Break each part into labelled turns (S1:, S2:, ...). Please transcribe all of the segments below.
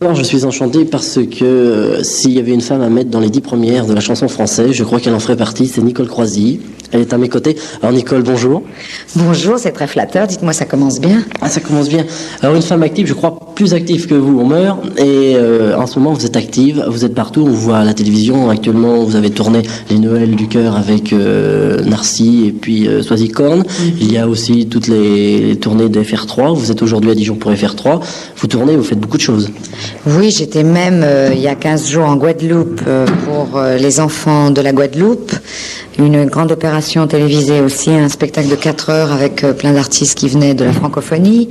S1: Alors, je suis enchanté parce que s'il y avait une femme à mettre dans les 10 premières de la chanson française, je crois qu'elle en ferait partie, c'est Nicole Croisille. Elle est à mes côtés. Alors Nicole, bonjour.
S2: Bonjour, c'est très flatteur. Dites-moi, ça commence bien?
S1: Ah, ça commence bien. Alors une femme active, je crois plus active que vous, on meurt. Et en ce moment, vous êtes active, vous êtes partout, on vous voit à la télévision. Actuellement, vous avez tourné les Noëls du cœur avec Narcy et puis Soisicorn. Il y a aussi toutes les tournées de FR3. Vous êtes aujourd'hui à Dijon pour FR3. Vous tournez, vous faites beaucoup de choses.
S2: Oui, j'étais même il y a 15 jours en Guadeloupe pour les enfants de la Guadeloupe. Une grande opération télévisée aussi, un spectacle de 4 heures avec plein d'artistes qui venaient de la francophonie.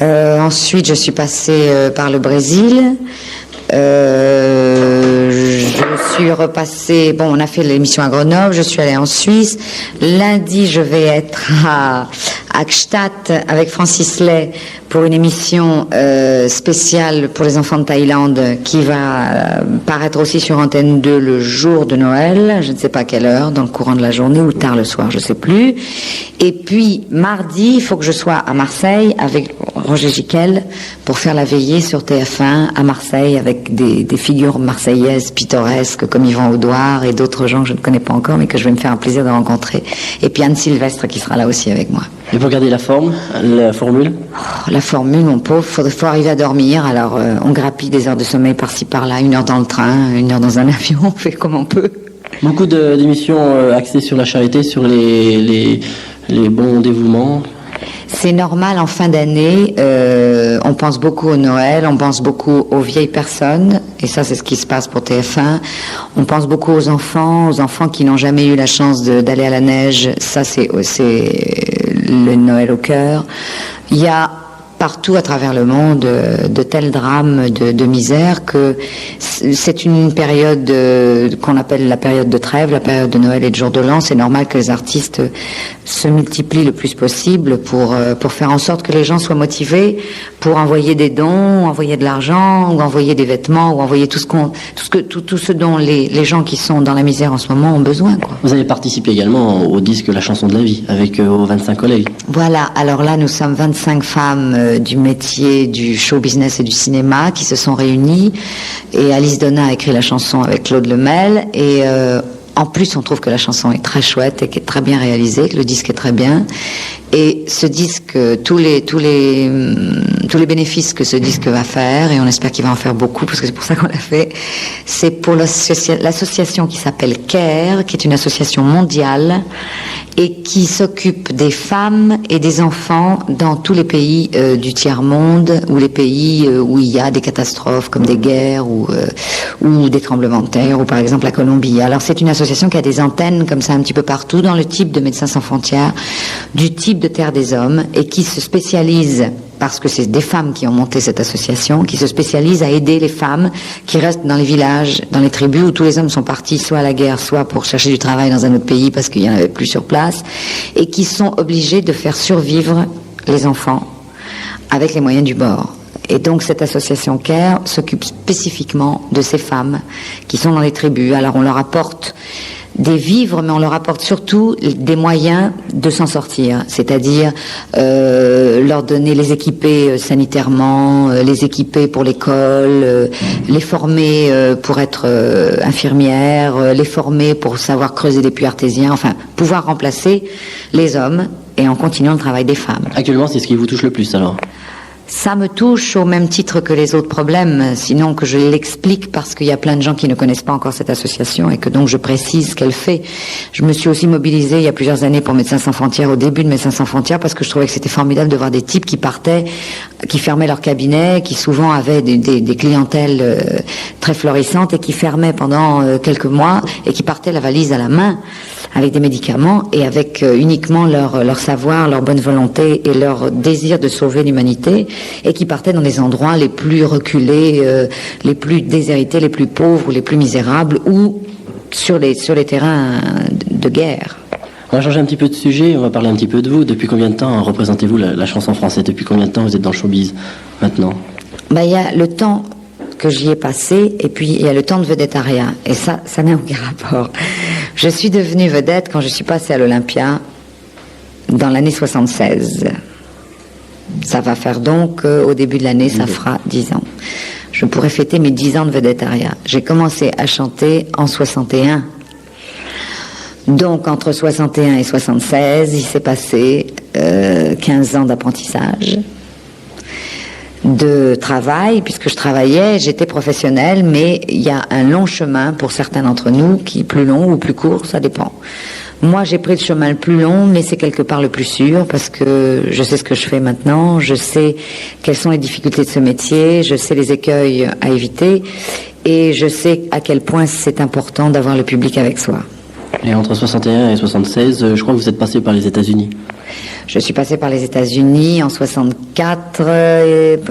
S2: Ensuite, je suis passée par le Brésil. Je suis repassée, bon, on a fait l'émission à Grenoble, je suis allée en Suisse. Lundi, je vais être à Gstaad avec Francis Lay pour une émission spéciale pour les enfants de Thaïlande qui va paraître aussi sur Antenne 2 le jour de Noël, je ne sais pas à quelle heure, dans le courant de la journée ou tard le soir, je ne sais plus. Et puis, mardi, il faut que je sois à Marseille avec Roger Giquel pour faire la veillée sur TF1 à Marseille avec des figures marseillaises pittoresques comme Yvan Audouard et d'autres gens que je ne connais pas encore mais que je vais me faire un plaisir de rencontrer. Et puis Anne Sylvestre qui sera là aussi avec moi.
S1: Et pour garder la forme, la formule?
S2: La formule, mon pauvre, faut arriver à dormir. Alors, on grappille des heures de sommeil par-ci par-là, 1 heure dans le train, 1 heure dans un avion, on fait comme on peut.
S1: Beaucoup d'émissions axées sur la charité, sur les bons dévouements.
S2: C'est normal, en fin d'année, on pense beaucoup au Noël, on pense beaucoup aux vieilles personnes, et ça c'est ce qui se passe pour TF1. On pense beaucoup aux enfants qui n'ont jamais eu la chance d'aller à la neige, ça c'est le Noël au cœur. Il y a partout à travers le monde de tels drames de misère que c'est une période qu'on appelle la période de trêve, la période de Noël et de jour de l'an. C'est normal que les artistes se multiplient le plus possible pour faire en sorte que les gens soient motivés pour envoyer des dons, envoyer de l'argent, ou envoyer des vêtements, ou envoyer tout ce dont les gens qui sont dans la misère en ce moment ont besoin, quoi.
S1: Vous avez participé également au disque La chanson de la vie avec vos 25 collègues.
S2: Voilà, alors là nous sommes 25 femmes du métier du show business et du cinéma qui se sont réunies, et Alice Donna a écrit la chanson avec Claude Lemel, et en plus on trouve que la chanson est très chouette et qu'elle est très bien réalisée, que le disque est très bien. Et ce disque, tous les bénéfices que ce disque va faire, et on espère qu'il va en faire beaucoup, parce que c'est pour ça qu'on l'a fait, c'est pour l'association qui s'appelle CARE, qui est une association mondiale, et qui s'occupe des femmes et des enfants dans tous les pays du tiers-monde, ou les pays où il y a des catastrophes, comme des guerres, ou des tremblements de terre, ou par exemple la Colombie. Alors c'est une association qui a des antennes comme ça un petit peu partout, dans le type de Médecins sans frontières, du type de Terre des Hommes, et qui se spécialise, parce que c'est des femmes qui ont monté cette association, qui se spécialise à aider les femmes qui restent dans les villages, dans les tribus où tous les hommes sont partis soit à la guerre, soit pour chercher du travail dans un autre pays parce qu'il n'y en avait plus sur place, et qui sont obligés de faire survivre les enfants avec les moyens du bord. Et donc cette association CARE s'occupe spécifiquement de ces femmes qui sont dans les tribus. Alors on leur apporte des vivres, mais on leur apporte surtout des moyens de s'en sortir, c'est-à-dire leur donner, les équiper sanitairement, les équiper pour l'école, les former pour être infirmières, les former pour savoir creuser des puits artésiens, enfin pouvoir remplacer les hommes et en continuant le travail des femmes.
S1: Actuellement, c'est ce qui vous touche le plus alors?
S2: Ça me touche au même titre que les autres problèmes, sinon que je l'explique, parce qu'il y a plein de gens qui ne connaissent pas encore cette association et que donc je précise ce qu'elle fait. Je me suis aussi mobilisée il y a plusieurs années pour Médecins sans frontières, au début de Médecins sans frontières, parce que je trouvais que c'était formidable de voir des types qui partaient, qui fermaient leur cabinet, qui souvent avaient des clientèles très florissantes et qui fermaient pendant quelques mois et qui partaient la valise à la main avec des médicaments et avec uniquement leur savoir, leur bonne volonté et leur désir de sauver l'humanité, et qui partaient dans des endroits les plus reculés, les plus déshérités, les plus pauvres, les plus misérables, ou sur les terrains de guerre.
S1: On va changer un petit peu de sujet, on va parler un petit peu de vous. Depuis combien de temps représentez-vous la chanson française? Depuis combien de temps vous êtes dans le showbiz maintenant?
S2: Il y a le temps que j'y ai passé, et puis il y a le temps de vedettariat, et ça n'a aucun rapport. Je suis devenue vedette quand je suis passée à l'Olympia dans l'année 76. Ça va faire donc, au début de l'année, ça fera 10 ans. je pourrais fêter mes 10 ans de vedettariat. J'ai commencé à chanter en 61. Donc, entre 61 et 76, il s'est passé 15 ans d'apprentissage, de travail, puisque je travaillais, j'étais professionnelle, mais il y a un long chemin pour certains d'entre nous, qui est plus long ou plus court, ça dépend. Moi, j'ai pris le chemin le plus long, mais c'est quelque part le plus sûr, parce que je sais ce que je fais maintenant, je sais quelles sont les difficultés de ce métier, je sais les écueils à éviter, et je sais à quel point c'est important d'avoir le public avec soi.
S1: Et entre 61 et 76, je crois que vous êtes passé par les États-Unis.
S2: Je suis passée par les États-Unis en 64,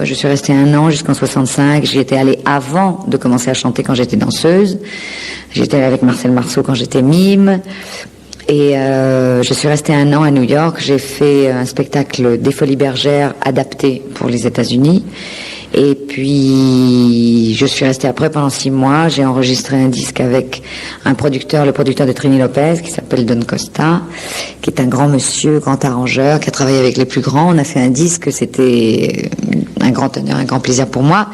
S2: je suis restée 1 an jusqu'en 65. J'y étais allée avant de commencer à chanter quand j'étais danseuse. J'étais allée avec Marcel Marceau quand j'étais mime. Et je suis restée 1 an à New York. J'ai fait un spectacle des Folies Bergères adapté pour les États-Unis. Et puis, je suis restée après pendant 6 mois. J'ai enregistré un disque avec un producteur, le producteur de Trini Lopez, qui s'appelle Don Costa, qui est un grand monsieur, grand arrangeur, qui a travaillé avec les plus grands. On a fait un disque, c'était un grand honneur, un grand plaisir pour moi.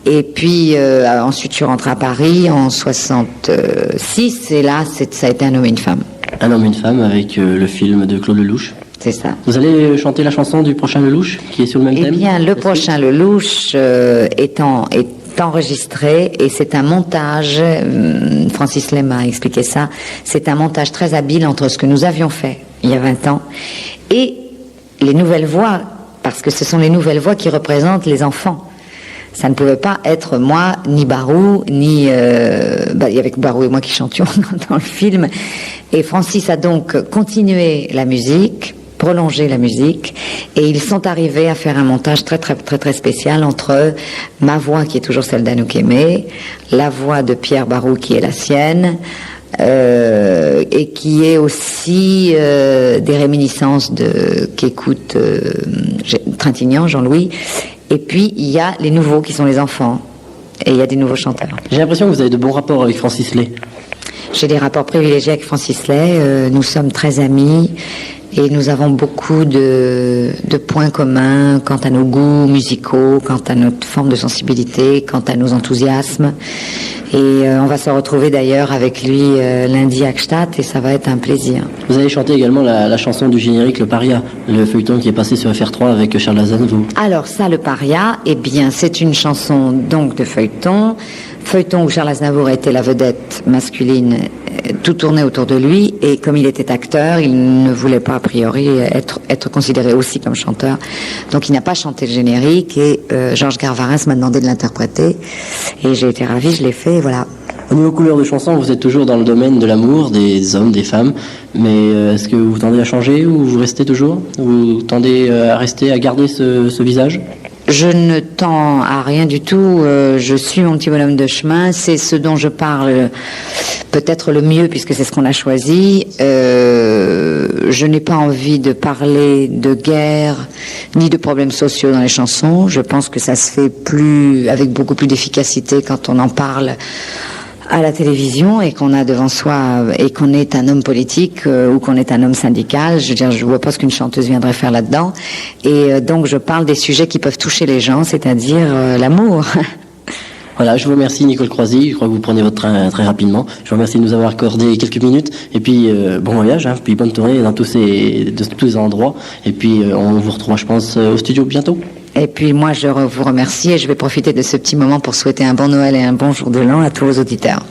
S2: Et puis, ensuite, je suis rentrée à Paris en 66, et là, ça a été Un homme et une femme.
S1: Un homme et une femme avec le film de Claude Lelouch.
S2: C'est ça.
S1: Vous allez chanter la chanson du prochain Lelouch, qui est sur le même thème?
S2: Eh bien, le prochain Lelouch est enregistré, et c'est un montage, Francis Lem a expliqué ça, c'est un montage très habile entre ce que nous avions fait il y a 20 ans et les nouvelles voix, parce que ce sont les nouvelles voix qui représentent les enfants. Ça ne pouvait pas être moi, ni Barou, ni... il y avait que Barou et moi qui chantions dans le film. Et Francis a donc continué la musique, prolongé la musique, et ils sont arrivés à faire un montage très très très très spécial entre ma voix, qui est toujours celle d'Anouk Aimé, la voix de Pierre Barou, qui est la sienne, et qui est aussi des réminiscences qu'écoute Trintignant, Jean-Louis. Et puis, il y a les nouveaux qui sont les enfants. Et il y a des nouveaux chanteurs.
S1: J'ai l'impression que vous avez de bons rapports avec Francis Lay.
S2: J'ai des rapports privilégiés avec Francis Lay. Nous sommes très amis. Et nous avons beaucoup de points communs quant à nos goûts musicaux, quant à notre forme de sensibilité, quant à nos enthousiasmes. Et on va se retrouver d'ailleurs avec lui lundi à Gstaad, et ça va être un plaisir.
S1: Vous allez chanter également la chanson du générique, Le Paria, le feuilleton qui est passé sur FR3 avec Charles Aznavour.
S2: Alors ça, Le Paria, eh bien c'est une chanson donc de feuilleton où Charles Aznavour était la vedette masculine, tout tournait autour de lui, et comme il était acteur, il ne voulait pas a priori être considéré aussi comme chanteur, donc il n'a pas chanté le générique, et Georges Garvarès m'a demandé de l'interpréter, et j'ai été ravie, je l'ai fait, et voilà.
S1: Au niveau couleur de chanson, vous êtes toujours dans le domaine de l'amour, des hommes, des femmes, mais est-ce que vous tendez à changer, ou vous restez toujours? Vous tendez à garder ce visage?
S2: Je ne tends à rien du tout, je suis mon petit bonhomme de chemin, c'est ce dont je parle peut-être le mieux, puisque c'est ce qu'on a choisi. Je n'ai pas envie de parler de guerre ni de problèmes sociaux dans les chansons. Je pense que ça se fait avec beaucoup plus d'efficacité quand on en parle à la télévision, et qu'on a devant soi, et qu'on est un homme politique ou qu'on est un homme syndical. Je veux dire, je vois pas ce qu'une chanteuse viendrait faire là-dedans. Et donc je parle des sujets qui peuvent toucher les gens, c'est-à-dire l'amour.
S1: Voilà, je vous remercie Nicole Croisy, je crois que vous prenez votre train très rapidement. Je vous remercie de nous avoir accordé quelques minutes, et puis bon voyage, puis bonne tournée dans tous ces endroits, et puis on vous retrouvera, je pense, au studio bientôt.
S2: Et puis moi je vous remercie, et je vais profiter de ce petit moment pour souhaiter un bon Noël et un bon jour de l'an à tous vos auditeurs.